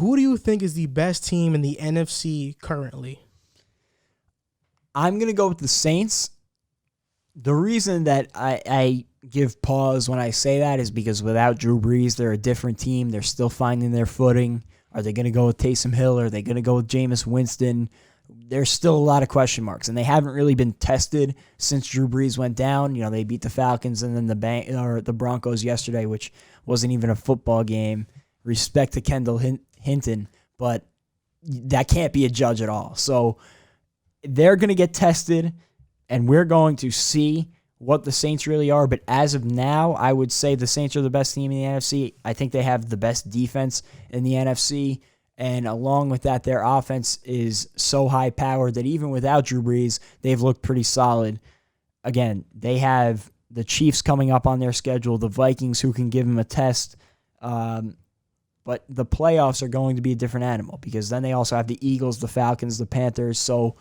who do you think is the best team in the NFC currently? I'm going to go with the Saints. The reason that I give pause when I say that is because without Drew Brees, they're a different team. They're still finding their footing. Are they going to go with Taysom Hill? Are they going to go with Jameis Winston? There's still a lot of question marks, and they haven't really been tested since Drew Brees went down. They beat the Falcons and then the Broncos yesterday, which wasn't even a football game. Respect to Kendall Hinton, but that can't be a judge at all. So they're going to get tested, and we're going to see what the Saints really are. But as of now, I would say the Saints are the best team in the NFC. I think they have the best defense in the NFC. And along with that, their offense is so high-powered that even without Drew Brees, they've looked pretty solid. Again, they have the Chiefs coming up on their schedule, the Vikings who can give them a test. But the playoffs are going to be a different animal because then they also have the Eagles, the Falcons, the Panthers. So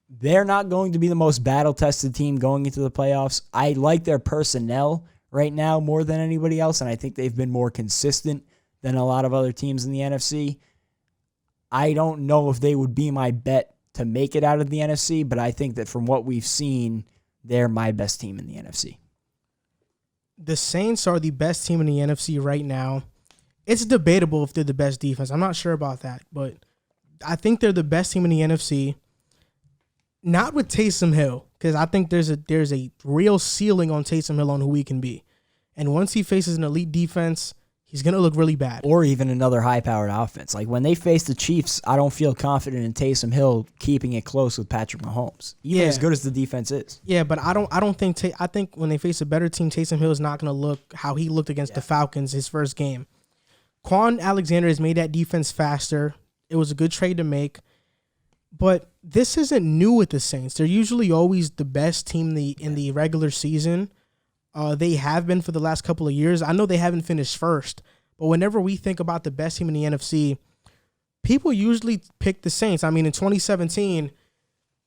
they're not going to be the most battle-tested team going into the playoffs. I like their personnel right now more than anybody else, and I think they've been more consistent than a lot of other teams in the NFC. I don't know if they would be my bet to make it out of the NFC, but I think that from what we've seen, they're my best team in the NFC. The Saints are the best team in the NFC right now. It's debatable if they're the best defense. I'm not sure about that, but I think they're the best team in the NFC. Not with Taysom Hill, because I think there's a real ceiling on Taysom Hill on who he can be. And once he faces an elite defense, he's going to look really bad. Or even another high-powered offense. Like when they face the Chiefs, I don't feel confident in Taysom Hill keeping it close with Patrick Mahomes, even as good as the defense is. Yeah, but I think when they face a better team, Taysom Hill is not going to look how he looked against the Falcons his first game. Quan Alexander has made that defense faster. It was a good trade to make. But this isn't new with the Saints. They're usually always the best team in the regular season. They have been for the last couple of years. I know they haven't finished first, but whenever we think about the best team in the NFC, people usually pick the Saints. I mean, in 2017,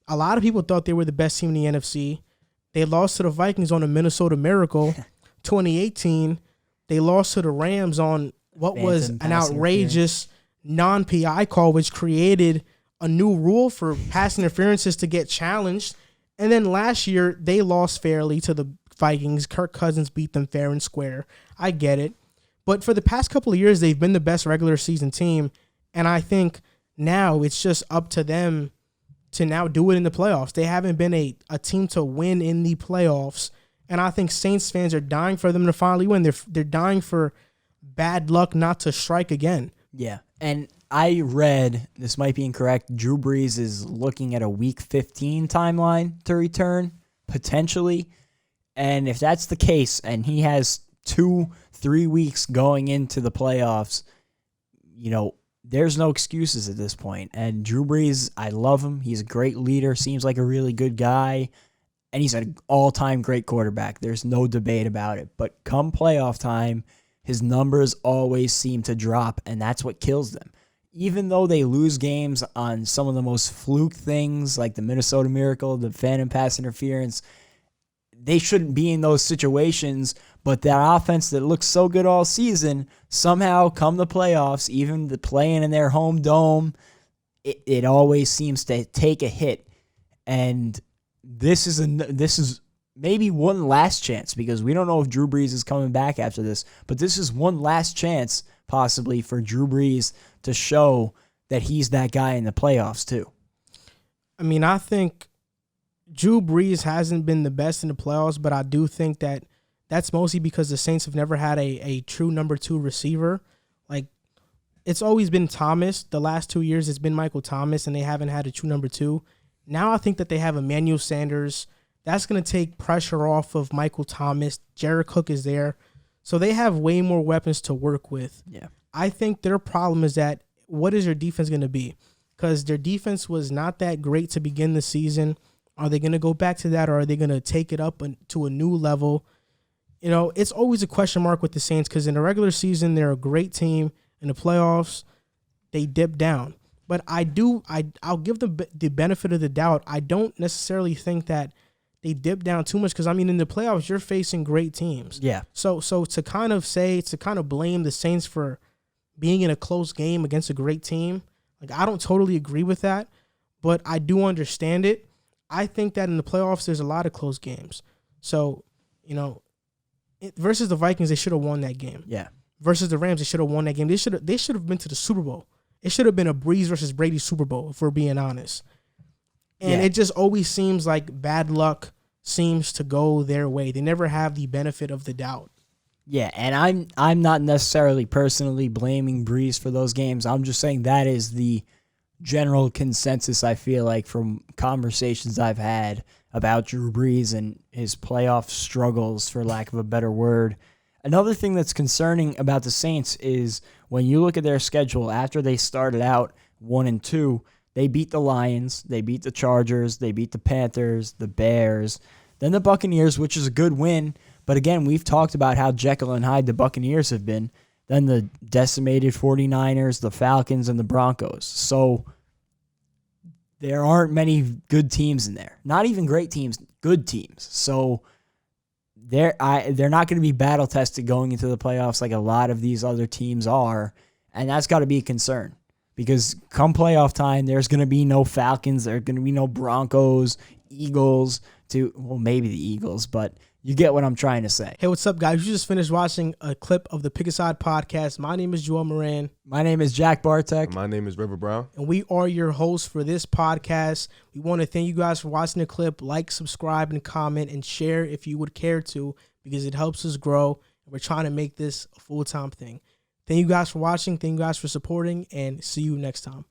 a lot of people thought they were the best team in the NFC. They lost to the Vikings on a Minnesota Miracle. 2018, they lost to the Rams on what was an outrageous non-PI call, which created a new rule for pass interferences to get challenged. And then last year, they lost fairly to the Vikings. Kirk Cousins beat them fair and square. I get it. But for the past couple of years, they've been the best regular season team. And I think now it's just up to them to now do it in the playoffs. They haven't been a team to win in the playoffs. And I think Saints fans are dying for them to finally win. They're dying for bad luck not to strike again. Yeah. And I read, this might be incorrect, Drew Brees is looking at a Week 15 timeline to return, potentially. And if that's the case, and he has 2-3 weeks going into the playoffs, there's no excuses at this point. And Drew Brees, I love him. He's a great leader, seems like a really good guy, and he's an all-time great quarterback. There's no debate about it. But come playoff time, his numbers always seem to drop, and that's what kills them. Even though they lose games on some of the most fluke things, like the Minnesota Miracle, the phantom pass interference, they shouldn't be in those situations, but that offense that looks so good all season, somehow come the playoffs, even the playing in their home dome, it always seems to take a hit. And this is maybe one last chance, because we don't know if Drew Brees is coming back after this, but this is one last chance possibly for Drew Brees to show that he's that guy in the playoffs too. I mean, I think Drew Brees hasn't been the best in the playoffs, but I do think that that's mostly because the Saints have never had a true number 2 receiver. Like, it's always been Thomas. The last 2 years it's been Michael Thomas, and they haven't had a true number 2. Now I think that they have Emmanuel Sanders. That's going to take pressure off of Michael Thomas. Jared Cook is there. So they have way more weapons to work with. Yeah. I think their problem is that what is their defense going to be? Because their defense was not that great to begin the season. Are they going to go back to that, or are they going to take it up to a new level? It's always a question mark with the Saints, because in the regular season, they're a great team. In the playoffs, they dip down. But I'll give them the benefit of the doubt. I don't necessarily think that they dip down too much, because, I mean, in the playoffs, you're facing great teams. Yeah. So to kind of blame the Saints for being in a close game against a great team. Like, I don't totally agree with that, but I do understand it. I think that in the playoffs, there's a lot of close games. So, versus the Vikings, they should have won that game. Yeah. Versus the Rams, they should have won that game. They should have been to the Super Bowl. It should have been a Brees versus Brady Super Bowl, if we're being honest. And it just always seems like bad luck seems to go their way. They never have the benefit of the doubt. Yeah, and I'm not necessarily personally blaming Brees for those games. I'm just saying that is the general consensus, I feel like, from conversations I've had about Drew Brees and his playoff struggles, for lack of a better word. Another thing that's concerning about the Saints is when you look at their schedule, after they started out 1-2, they beat the Lions, they beat the Chargers, they beat the Panthers, the Bears, then the Buccaneers, which is a good win. But again, we've talked about how Jekyll and Hyde the Buccaneers have been. Then the decimated 49ers, the Falcons, and the Broncos. So there aren't many good teams in there. Not even great teams, good teams. So they're not going to be battle tested going into the playoffs like a lot of these other teams are, and that's got to be a concern because come playoff time, there's going to be no Falcons, there's going to be no Broncos, Eagles. Maybe the Eagles, but you get what I'm trying to say. Hey, what's up, guys? You just finished watching a clip of the Pick a Side podcast. My name is Joel Moran. My name is Jack Barteck. My name is River Brown. And we are your hosts for this podcast. We want to thank you guys for watching the clip. Like, subscribe, and comment, and share if you would care to, because it helps us grow. We're trying to make this a full-time thing. Thank you guys for watching. Thank you guys for supporting, and see you next time.